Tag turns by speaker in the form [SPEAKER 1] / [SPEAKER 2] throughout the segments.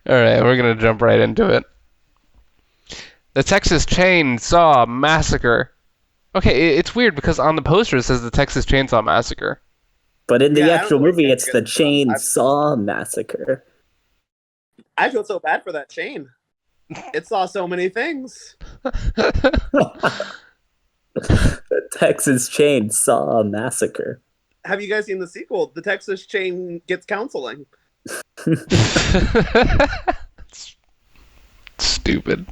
[SPEAKER 1] All right, we're gonna jump right into it. The Texas Chainsaw Massacre. Okay, it's weird because on the poster it says the Texas Chainsaw Massacre.
[SPEAKER 2] But in the
[SPEAKER 3] Yeah, I don't
[SPEAKER 2] actual
[SPEAKER 3] know where
[SPEAKER 2] movie,
[SPEAKER 3] you
[SPEAKER 2] it's
[SPEAKER 3] get
[SPEAKER 2] the
[SPEAKER 3] this from.
[SPEAKER 2] Chainsaw Massacre.
[SPEAKER 3] I feel so bad for that chain. It saw so many things.
[SPEAKER 2] The Texas Chainsaw Massacre.
[SPEAKER 3] Have you guys seen the sequel? The Texas chain gets counseling.
[SPEAKER 1] Stupid.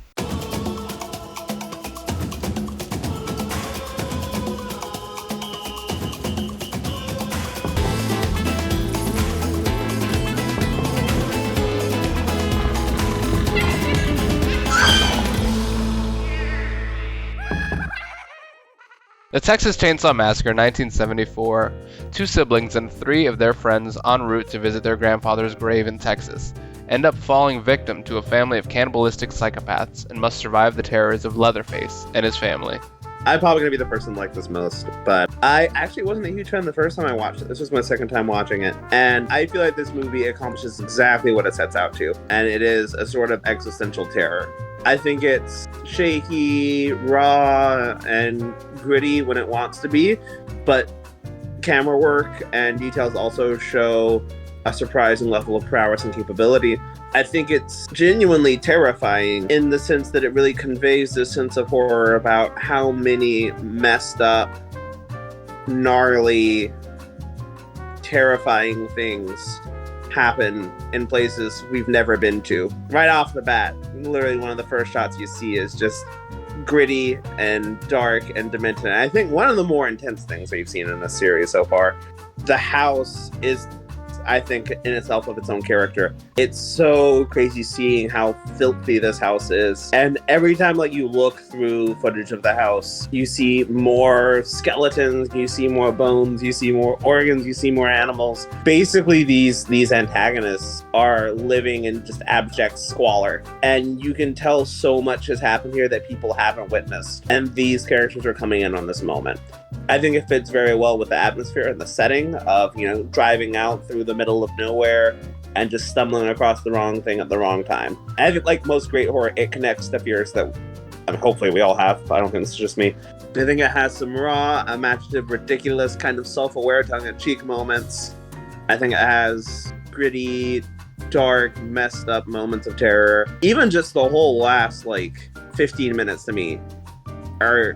[SPEAKER 1] The Texas Chainsaw Massacre, 1974. Two siblings and three of their friends en route to visit their grandfather's grave in Texas end up falling victim to a family of cannibalistic psychopaths and must survive the terrors of Leatherface and his family.
[SPEAKER 3] I'm probably going to be the person like this most, but I actually wasn't a huge fan the first time I watched it. This was my second time watching it, and I feel like this movie accomplishes exactly what it sets out to, and it is a sort of existential terror. I think it's shaky, raw, and gritty when it wants to be, but camera work and details also show a surprising level of prowess and capability. I think it's genuinely terrifying in the sense that it really conveys this sense of horror about how many messed up, gnarly, terrifying things happen in places we've never been to. Right off the bat, literally one of the first shots you see is just gritty and dark and demented. And I think one of the more intense things we've seen in this series so far. The house is, I think, in itself of its own character. It's so crazy seeing how filthy this house is. And every time you look through footage of the house, you see more skeletons, you see more bones, you see more organs, you see more animals. Basically, these antagonists are living in just abject squalor. And you can tell so much has happened here that people haven't witnessed. And these characters are coming in on this moment. I think it fits very well with the atmosphere and the setting of, driving out through the middle of nowhere and just stumbling across the wrong thing at the wrong time. I think, like most great horror, it connects to fears that hopefully we all have. I don't think it's just me. I think it has some raw, imaginative, ridiculous, kind of self-aware, tongue-in-cheek moments. I think it has gritty, dark, messed up moments of terror. Even just the whole last, 15 minutes to me are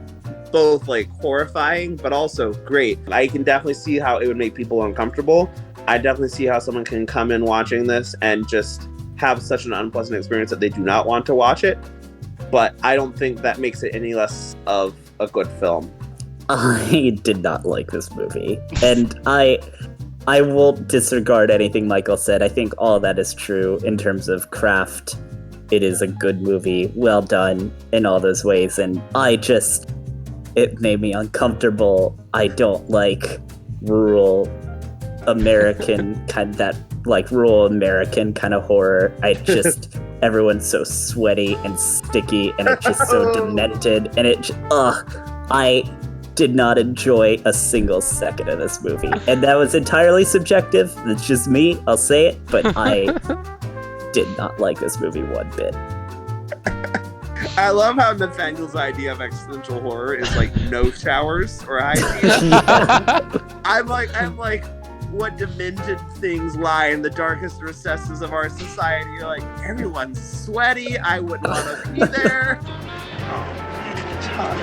[SPEAKER 3] both horrifying but also great. I can definitely see how it would make people uncomfortable. I definitely see how someone can come in watching this and just have such an unpleasant experience that they do not want to watch it. But I don't think that makes it any less of a good film.
[SPEAKER 2] I did not like this movie, and I will disregard anything Michael said. I think all that is true in terms of craft. It is a good movie, well done in all those ways, and it made me uncomfortable. I don't like rural American rural American kind of horror. Everyone's so sweaty and sticky, and it's just so demented, and I did not enjoy a single second of this movie. And that was entirely subjective. It's just me, I'll say it, but I did not like this movie one bit.
[SPEAKER 3] I love how Nathaniel's idea of existential horror is no showers or hygiene. I'm like, what demented things lie in the darkest recesses of our society? You're like, everyone's sweaty. I wouldn't want to be there.
[SPEAKER 4] It's hard.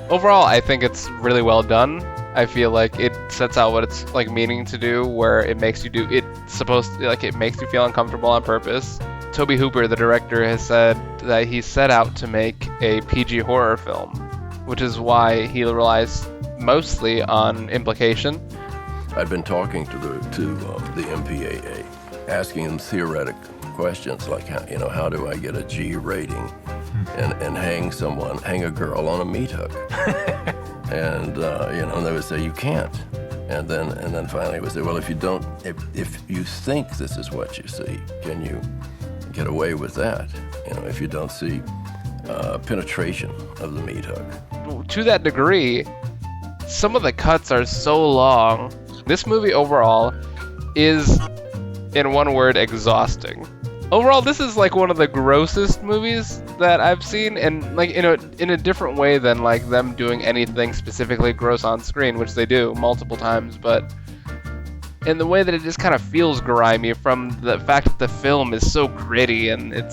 [SPEAKER 1] Overall, I think it's really well done. I feel like it sets out what it's meaning to do, where it makes you do it makes you feel uncomfortable on purpose. Tobe Hooper, the director, has said that he set out to make a PG horror film, which is why he relies mostly on implication.
[SPEAKER 5] I've been talking to the MPAA, asking them theoretic questions like, how do I get a G rating and hang a girl on a meat hook? And they would say you can't. And then finally it would say, well, if you think this is what you see, can you get away with that? If you don't see penetration of the meat hook.
[SPEAKER 1] To that degree, some of the cuts are so long. This movie overall is in one word, exhausting. Overall, this is like one of the grossest movies that I've seen, and like in a different way than like them doing anything specifically gross on screen, which they do multiple times, but in the way that it just kind of feels grimy from the fact that the film is so gritty, and I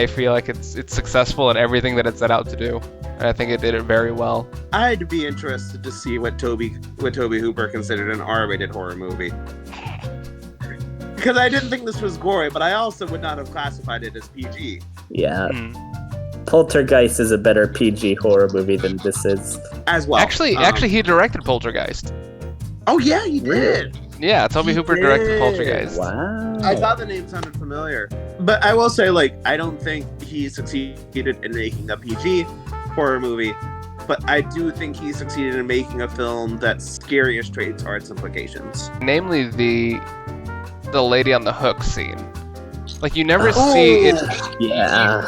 [SPEAKER 1] feel like it's successful in everything that it set out to do, and I think it did it very well.
[SPEAKER 3] I'd be interested to see what Toby Hooper considered an R-rated horror movie. Because I didn't think this was gory, but I also would not have classified it as PG.
[SPEAKER 2] Yeah. Poltergeist is a better PG horror movie than this is.
[SPEAKER 3] As well.
[SPEAKER 1] Actually, he directed Poltergeist.
[SPEAKER 3] Oh yeah, he did.
[SPEAKER 1] Yeah, Toby Hooper directed Poltergeist.
[SPEAKER 2] Wow.
[SPEAKER 3] I thought the name sounded familiar. But I will say, like, I don't think he succeeded in making a PG horror movie, but I do think he succeeded in making a film that scary illustrates its implications.
[SPEAKER 1] Namely, the lady on the hook scene. Like, you never see it.
[SPEAKER 2] Yeah.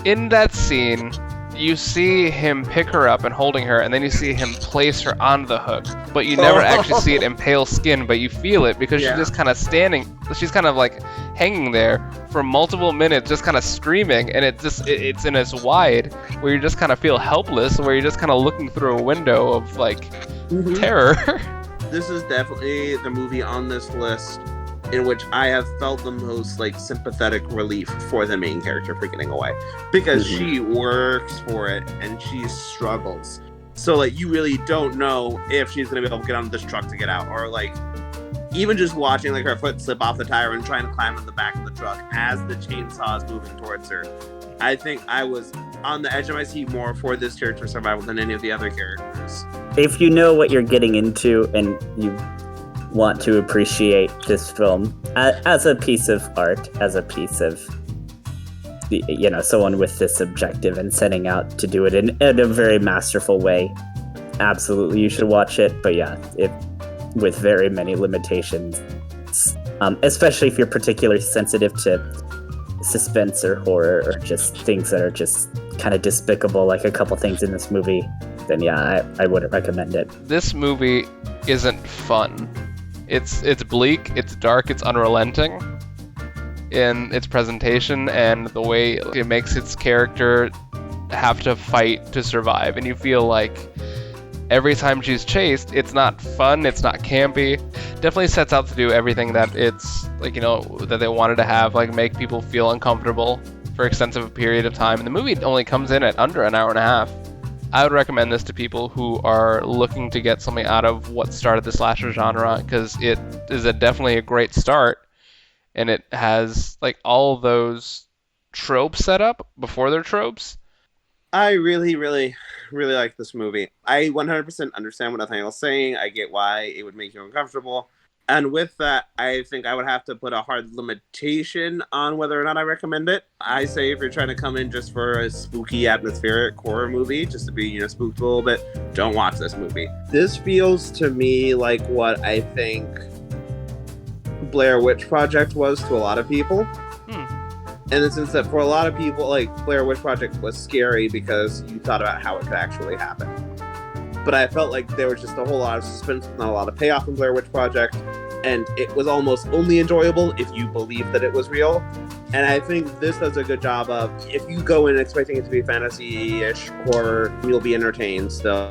[SPEAKER 1] In that scene, you see him pick her up and holding her, and then you see him place her on the hook. But you never actually see it impale skin, but you feel it because she's just kind of she's kind of like hanging there for multiple minutes, just kind of screaming, and it's in its wide, where you just kind of feel helpless, where you're just kind of looking through a window of like terror.
[SPEAKER 3] This is definitely the movie on this list in which I have felt the most like sympathetic relief for the main character for getting away, because she works for it and she struggles. So like you really don't know if she's gonna be able to get on this truck to get out, or like even just watching like her foot slip off the tire and trying to climb in the back of the truck as the chainsaw is moving towards her. I think I was on the edge of my seat more for this character's survival than any of the other characters.
[SPEAKER 2] If you know what you're getting into and you want to appreciate this film as a piece of art, as a piece of, you know, someone with this objective and setting out to do it in a very masterful way, absolutely you should watch it. But yeah, with very many limitations, especially if you're particularly sensitive to suspense or horror or just things that are just kind of despicable, like a couple things in this movie, then yeah, I wouldn't recommend it.
[SPEAKER 1] This movie isn't fun. It's bleak, it's dark, it's unrelenting in its presentation and the way it makes its character have to fight to survive. And you feel like every time she's chased, it's not fun, it's not campy. Definitely sets out to do everything that it's like, you know, that they wanted to have, like make people feel uncomfortable for extensive period of time. And the movie only comes in at under an hour and a half. I would recommend this to people who are looking to get something out of what started the slasher genre, because it is definitely a great start, and it has like all those tropes set up before they're tropes.
[SPEAKER 3] I really, really, really like this movie. I 100% understand what Nathaniel's saying. I get why it would make you uncomfortable. And with that, I think I would have to put a hard limitation on whether or not I recommend it. I say if you're trying to come in just for a spooky, atmospheric horror movie, just to be, you know, spooked a little bit, don't watch this movie. This feels to me like what I think Blair Witch Project was to a lot of people. In the sense that for a lot of people, like, Blair Witch Project was scary because you thought about how it could actually happen. But I felt like there was just a whole lot of suspense, not a lot of payoff in Blair Witch Project, and it was almost only enjoyable if you believed that it was real. And I think this does a good job of, if you go in expecting it to be fantasy-ish horror, you'll be entertained still.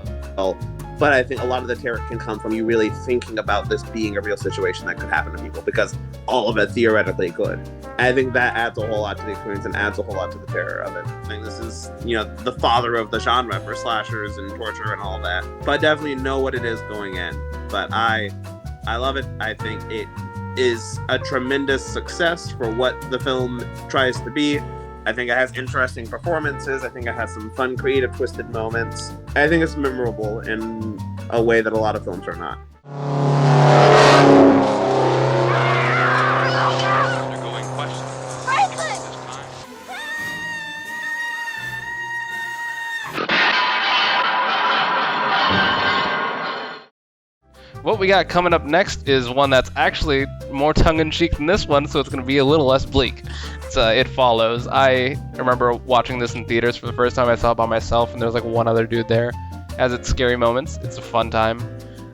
[SPEAKER 3] But I think a lot of the terror can come from you really thinking about this being a real situation that could happen to people, because all of it theoretically could. I think that adds a whole lot to the experience and adds a whole lot to the terror of it. I think this is, you know, the father of the genre for slashers and torture and all that. But definitely know what it is going in. But I love it. I think it is a tremendous success for what the film tries to be. I think it has interesting performances. I think it has some fun, creative, twisted moments. I think it's memorable in a way that a lot of films are not.
[SPEAKER 1] Undergoing questions. What we got coming up next is one that's actually more tongue-in-cheek than this one, so it's going to be a little less bleak. It Follows. I remember watching this in theaters for the first time. I saw it by myself, and there's like one other dude there. It has its scary moments. It's a fun time.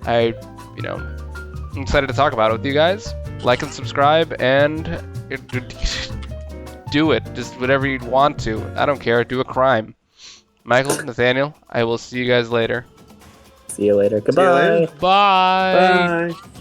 [SPEAKER 1] I I'm excited to talk about it with you guys. Like and subscribe, and do it. Just whatever you want to. I don't care. Do a crime. Michael, Nathaniel, I will see you guys later.
[SPEAKER 2] See you later.
[SPEAKER 3] See you later.
[SPEAKER 2] Goodbye.
[SPEAKER 1] Bye.
[SPEAKER 3] Bye.